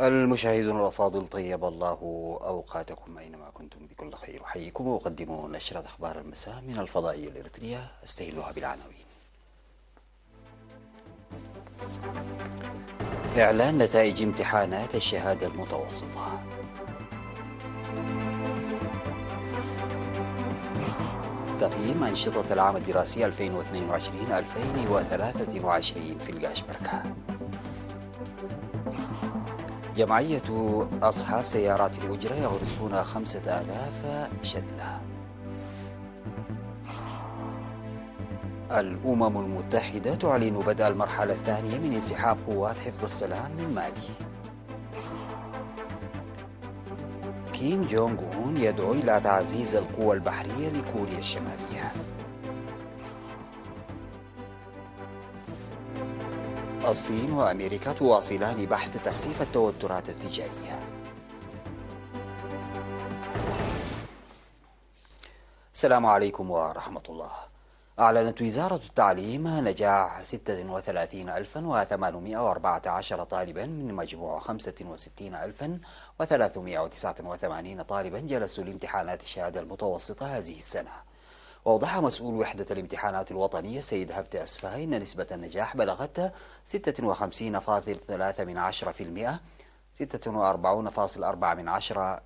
المشاهدون الأفاضل، طيب الله أوقاتكم أينما كنتم بكل خير. أحييكم وأقدم نشرة أخبار المساء من الفضائية الإريترية، أستهلها بالعناوين. إعلان نتائج امتحانات الشهادة المتوسطة. تقييم أنشطة العام الدراسي 2022-2023 في القاشبركة. جمعية أصحاب سيارات الأجرة يغرسون 5000 شتلة. الأمم المتحدة تعلن بدء المرحلة الثانية من انسحاب قوات حفظ السلام من مالي. كيم جونغ أون يدعو إلى تعزيز القوى البحرية لكوريا الشمالية. الصين وأمريكا تواصلان بحث تخفيف التوترات التجارية. السلام عليكم ورحمة الله. أعلنت وزارة التعليم نجاح 36814 طالبا من مجموع 65389 طالبا جلسوا لامتحانات الشهادة المتوسطة هذه السنة. وأوضح مسؤول وحدة الامتحانات الوطنية السيد هبت أسفاي أن نسبة النجاح بلغت 56.3%، 46.4%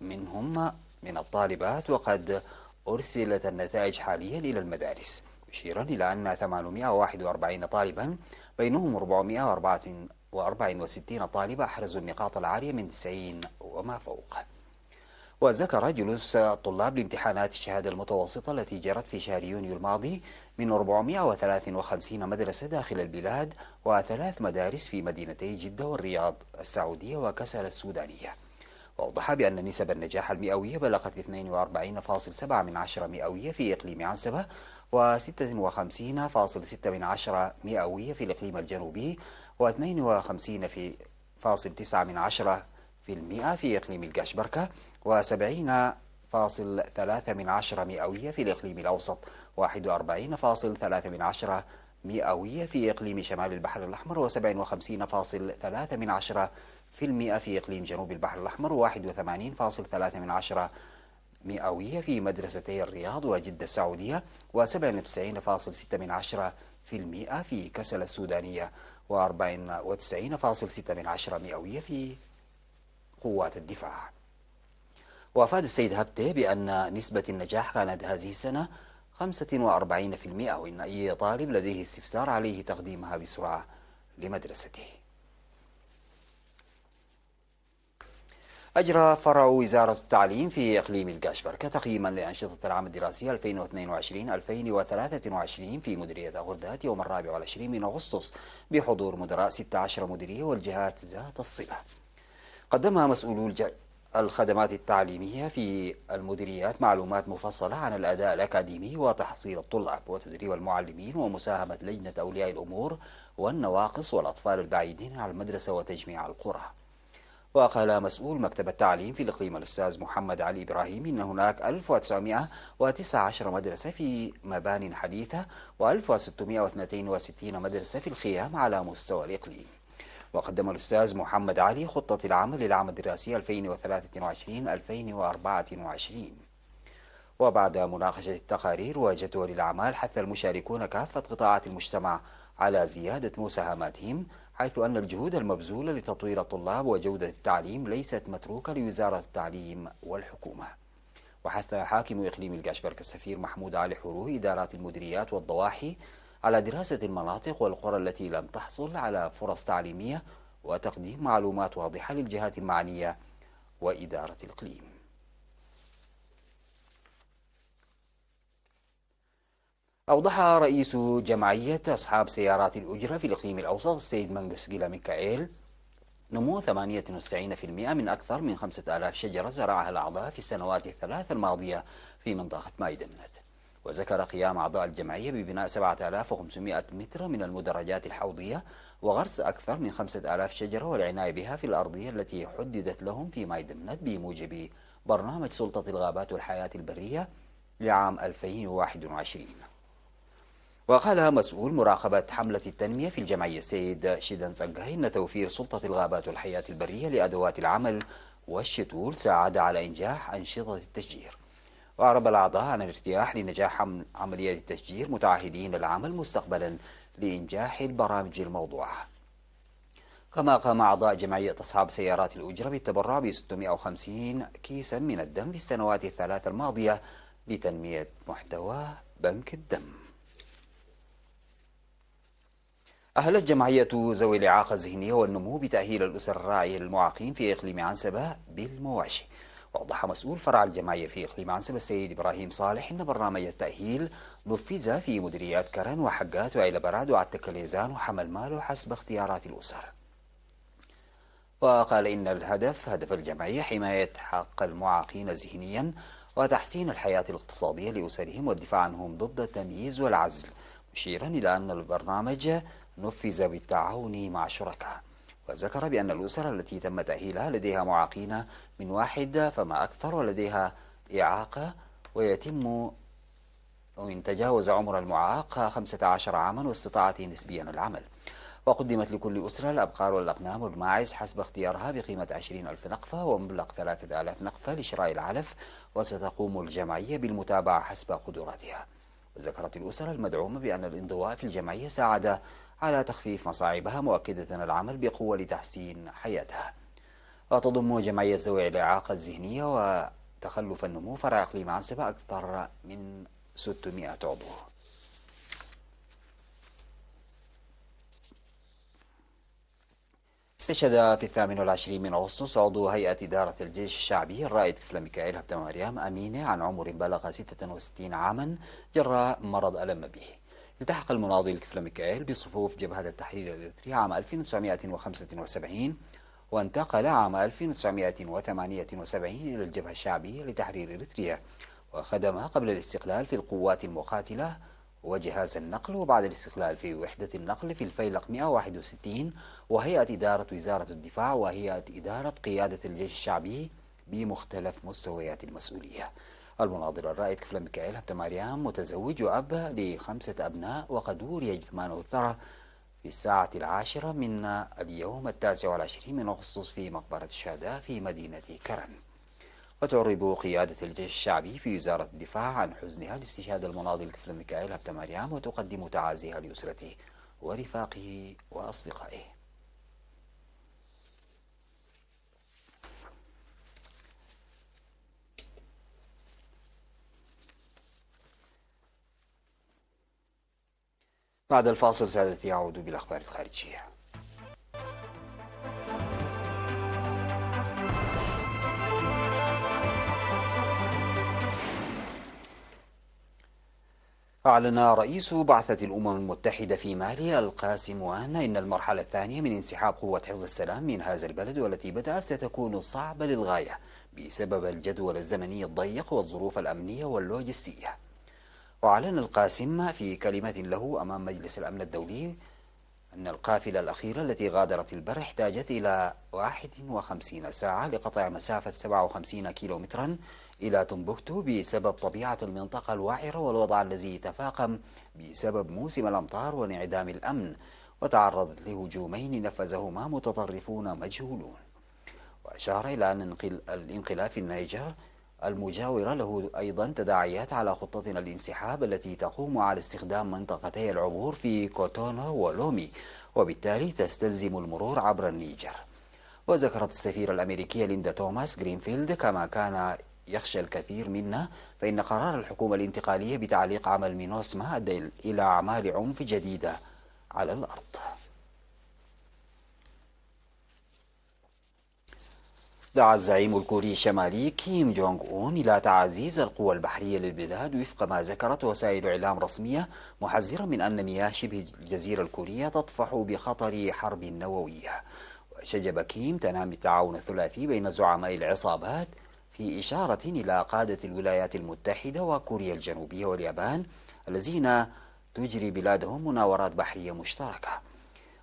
منهم من الطالبات، وقد أرسلت النتائج حاليا إلى المدارس، مشيرا إلى أن 841 طالبا بينهم 464 طالبة أحرزوا النقاط العالية من 90 وما فوق. وذكر جلوس الطلاب لامتحانات الشهادة المتوسطة التي جرت في شهر يونيو الماضي من 453 مدرسة داخل البلاد وثلاث مدارس في مدينتي جدة والرياض السعودية وكسل السودانية. وأوضح بأن نسب النجاح المئوية بلغت 42.7 مئوية في إقليم عنسبة، و56.6 مئوية في الإقليم الجنوبي، و52.9 في إقليم القاشبركة، و70.3 مئوية في الإقليم الأوسط، 41.3 مئوية في إقليم شمال البحر الأحمر، و57.3 في إقليم جنوب البحر الأحمر، و81.3 مئوية في مدرستي الرياض وجدة السعودية، و97.6 في كسل السودانية، و94.6 مئوية في قوات الدفاع. وأفاد السيد هبتة بأن نسبة النجاح كانت هذه السنة 45%، وإن أي طالب لديه استفسار عليه تقديمها بسرعة لمدرسته. أجرى فرع وزارة التعليم في إقليم القاشبركة تقييما لأنشطة العام الدراسي 2022-2023 في مديرية أغردات يوم 24 من أغسطس بحضور مدراء 16 مديرية والجهات ذات الصلة. قدم مسؤولو الخدمات التعليمية في المديريات معلومات مفصلة عن الأداء الأكاديمي وتحصيل الطلاب وتدريب المعلمين ومساهمة لجنة أولياء الأمور والنواقص والأطفال البعيدين عن المدرسة وتجميع القرى. وقال مسؤول مكتب التعليم في الإقليم الأستاذ محمد علي إبراهيم إن هناك 1919 مدرسة في مبان حديثة و1662 مدرسة في الخيام على مستوى الإقليم. وقدم الأستاذ محمد علي خطة العمل للعام الدراسي 2023-2024. وبعد مناقشة التقارير وجدول الأعمال، حث المشاركون كافة قطاعات المجتمع على زيادة مساهماتهم، حيث أن الجهود المبذولة لتطوير الطلاب وجودة التعليم ليست متروكة لوزارة التعليم والحكومة. وحث حاكم إقليم القاشبركة السفير محمود علي حروي إدارات المديريات والضواحي على دراسة المناطق والقرى التي لم تحصل على فرص تعليمية وتقديم معلومات واضحة للجهات المعنية وإدارة الإقليم. أوضح رئيس جمعية أصحاب سيارات الأجرة في الإقليم الأوسط السيد منقس قيلا ميكائيل نمو 98% من أكثر من 5000 شجرة زرعها الأعضاء في السنوات الثلاث الماضية في منطقة مايدمنت. وذكر قيام أعضاء الجمعية ببناء 7500 متر من المدرجات الحوضية وغرس أكثر من 5000 شجرة والعناية بها في الأرضية التي حددت لهم في مايدمنت بموجب برنامج سلطة الغابات والحياة البرية لعام 2021. وقال مسؤول مراقبة حملة التنمية في الجمعية السيد شيدان سانغاي إن توفير سلطة الغابات والحياة البرية لأدوات العمل والشتول ساعد على إنجاح أنشطة التشجير. وأعرب الأعضاء عن الارتياح لنجاح عمليات التشجير متعهدين العمل مستقبلا لإنجاح البرامج الموضوعة. كما قام أعضاء جمعية أصحاب سيارات الأجرة بالتبرع ب 650 كيسا من الدم في السنوات الثلاث الماضية لتنمية محتوى بنك الدم. أهلت جمعية ذوي الإعاقة الذهنية والنمو بتأهيل الأسر الراعية للمعاقين في إقليم عنسبة بالمواشي. وأوضح مسؤول فرع الجمعية في إقليم عنسبة السيد إبراهيم صالح إن برنامج التأهيل نفذ في مديريات كرن وحقات وعيلة براد وعتكليزان وحمل مال حسب اختيارات الأسر. وقال إن هدف الجمعية حماية حق المعاقين ذهنيا وتحسين الحياة الاقتصادية لأسرهم والدفاع عنهم ضد التمييز والعزل، مشيرا إلى أن البرنامج نفذ بالتعاون مع شركاء. وذكر بأن الأسر التي تم تأهيلها لديها معاقين من واحد فما أكثر ولديها إعاقة ويتم وإن تجاوز عمر المعاق 15 عاما واستطاعت نسبيا العمل. وقدمت لكل أسرة الأبقار والأغنام والماعز حسب اختيارها بقيمة 20,000 نقفة ومبلغ 3,000 نقفة لشراء العلف، وستقوم الجمعية بالمتابعة حسب قدراتها. وذكرت الأسر المدعومة بأن الانضواء في الجمعية ساعد على تخفيف مصاعبها، مؤكدة العمل بقوة لتحسين حياتها. وتضم جمعية ذوي الإعاقة الذهنية وتخلف النمو فرع إقليم عنسبة أكثر من 600 عضو. استشهد في 28 من أغسطس عضو هيئة إدارة الجيش الشعبي الرائد كفل ميكائيل هبتة مريم أمينة عن عمر بلغ 66 عاما جراء مرض ألم به. التحق المناضل كفل ميكائيل بصفوف جبهة التحرير الإريتري عام 1975 وانتقل عام 1978 إلى الجبهة الشعبية لتحرير إريتريا، وخدم قبل الاستقلال في القوات المقاتلة وجهاز النقل، وبعد الاستقلال في وحدة النقل في الفيلق 161 وهيئة إدارة وزارة الدفاع وهيئة إدارة قيادة الجيش الشعبي بمختلف مستويات المسؤولية. المناضل الرائد كفل ميكائيل هبتة مريم متزوج وأب ل5 أبناء، وقد وري جثمانه الثرى في الساعة 10 من اليوم 29 من أغسطس في مقبرة الشهداء في مدينة كرن. وتعرب قيادة الجيش الشعبي في وزارة الدفاع عن حزنها لاستشهاد المناضل كفل ميكائيل هبتة مريم، وتقدم تعازيها لأسرته ورفاقه وأصدقائه. بعد الفاصل سادتي أعود بالأخبار الخارجية. أعلن رئيس بعثة الأمم المتحدة في مالي القاسم وان إن المرحلة الثانية من انسحاب قوة حفظ السلام من هذا البلد والتي بدأت ستكون صعبة للغاية بسبب الجدول الزمني الضيق والظروف الأمنية واللوجستية. وأعلن القاسم في كلمة له أمام مجلس الأمن الدولي أن القافلة الأخيرة التي غادرت البر احتاجت إلى 51 ساعة لقطع مسافة 57 كيلومترا إلى تمبكتو بسبب طبيعة المنطقة الوعرة والوضع الذي يتفاقم بسبب موسم الأمطار وانعدام الأمن، وتعرضت لهجومين نفذهما متطرفون مجهولون. وأشار إلى أن الانقلاب في النيجر المجاورة له أيضا تداعيات على خطتنا الانسحاب التي تقوم على استخدام منطقتي العبور في كوتونو ولومي، وبالتالي تستلزم المرور عبر النيجر. وذكرت السفيرة الأمريكية ليندا توماس جرينفيلد كما كان يخشى الكثير منا فإن قرار الحكومة الانتقالية بتعليق عمل مينوسما أدى إلى أعمال عنف جديدة على الأرض. دعا الزعيم الكوري الشمالي كيم جونغ أون إلى تعزيز القوى البحرية للبلاد وفق ما ذكرت وسائل إعلام رسمية، محذرا من أن مياه شبه الجزيرة الكورية تطفح بخطر حرب نووية. وشجب كيم تنامي التعاون الثلاثي بين زعماء العصابات في إشارة إلى قادة الولايات المتحدة وكوريا الجنوبية واليابان الذين تجري بلادهم مناورات بحرية مشتركة.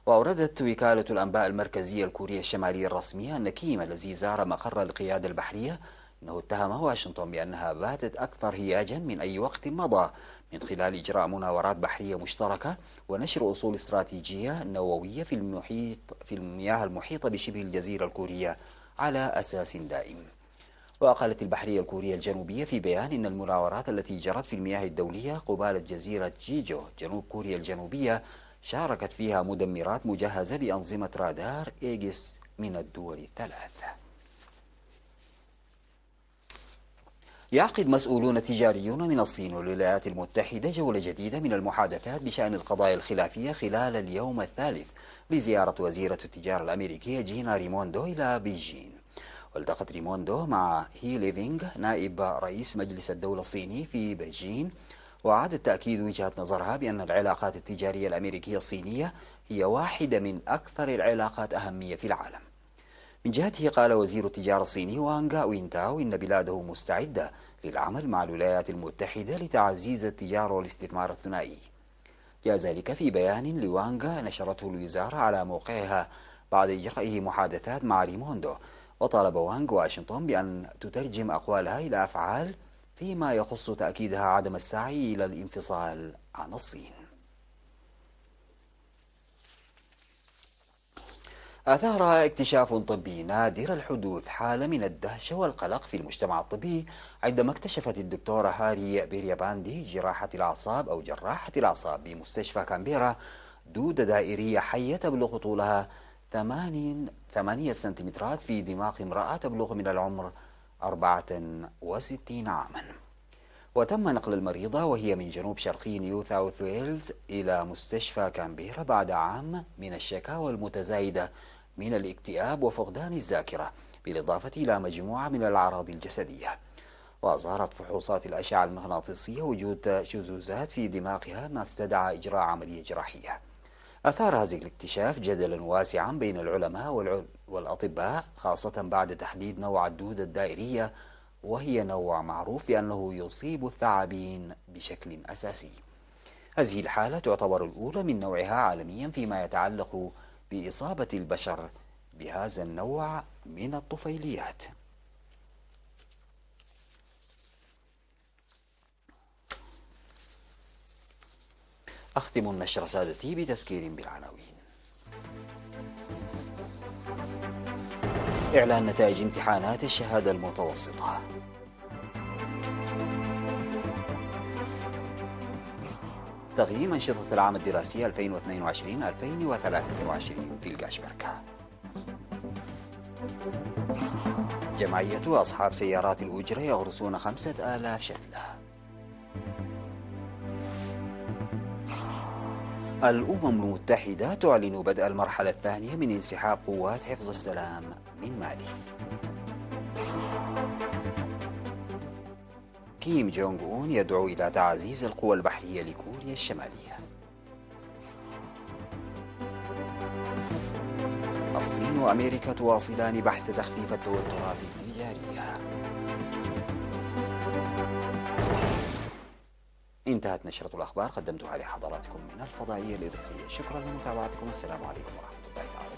وأوردت وكالة الأنباء المركزية الكورية الشمالية الرسمية أن كيم الذي زار مقر القيادة البحرية إنه اتهم واشنطن بأنها باتت أكثر هياجا من أي وقت مضى من خلال إجراء مناورات بحرية مشتركة ونشر أصول استراتيجية نووية في المياه المحيطة بشبه الجزيرة الكورية على أساس دائم. وقالت البحرية الكورية الجنوبية في بيان إن المناورات التي جرت في المياه الدولية قبالة جزيرة جيجو جنوب كوريا الجنوبية شاركت فيها مدمرات مجهزة بأنظمة رادار إيجس من الدول الثلاث. يعقد مسؤولون تجاريون من الصين والولايات المتحدة جولة جديدة من المحادثات بشأن القضايا الخلافية خلال اليوم الثالث لزيارة وزيرة التجارة الأمريكية جينا ريموندو إلى بيجين. والتقت ريموندو مع هي ليفينغ نائب رئيس مجلس الدولة الصيني في بيجين، وأعادت تأكيد وجهة نظرها بأن العلاقات التجارية الأمريكية الصينية هي واحدة من أكثر العلاقات أهمية في العالم. من جهته قال وزير التجارة الصيني وانغ وينتاو إن بلاده مستعدة للعمل مع الولايات المتحدة لتعزيز التجارة والاستثمار الثنائي. جاء ذلك في بيان لوانغ نشرته الوزارة على موقعها بعد إجرائه محادثات مع ريموندو، وطالب وانغ واشنطن بأن تترجم أقوالها إلى أفعال فيما يخص تأكيدها عدم السعي إلى الانفصال عن الصين. أثار اكتشاف طبي نادر الحدوث حالة من الدهشة والقلق في المجتمع الطبي عندما اكتشفت الدكتورة هاري بيرياباندي جراحة الأعصاب بمستشفى كامبيرا دودة دائرية حية تبلغ طولها 8 سنتيمترات في دماغ امرأة تبلغ من العمر 64 عاما. وتم نقل المريضة وهي من جنوب شرقي نيو ساوث ويلز إلى مستشفى كامبيرا بعد عام من الشكاوى المتزايدة من الاكتئاب وفقدان الذاكرة، بالإضافة إلى مجموعة من الأعراض الجسدية. وأظهرت فحوصات الأشعة المغناطيسية وجود شذوذات في دماغها، ما استدعى إجراء عملية جراحية. أثار هذا الاكتشاف جدلا واسعا بين العلماء والأطباء، خاصة بعد تحديد نوع الدودة الدائرية، وهي نوع معروف بأنه يصيب الثعابين بشكل أساسي. هذه الحالة تعتبر الأولى من نوعها عالميا فيما يتعلق بإصابة البشر بهذا النوع من الطفيليات. أختم النشر سادتي بتذكير بالعناوين. إعلان نتائج امتحانات الشهادة المتوسطة. تقييم أنشطة العام الدراسي 2022-2023 في الكاشبركة. جمعية أصحاب سيارات الأجرة يغرسون 5000 شتلة. الأمم المتحدة تعلن بدء المرحلة الثانية من انسحاب قوات حفظ السلام من مالي. كيم جونغ أون يدعو إلى تعزيز القوى البحرية لكوريا الشمالية. الصين وأمريكا تواصلان بحث تخفيف التوترات التجارية. انتهت نشرة الأخبار قدمتها لحضراتكم من الفضائية الإذاعية. شكرا لمتابعتكم. السلام عليكم ورحمة الله تعالى.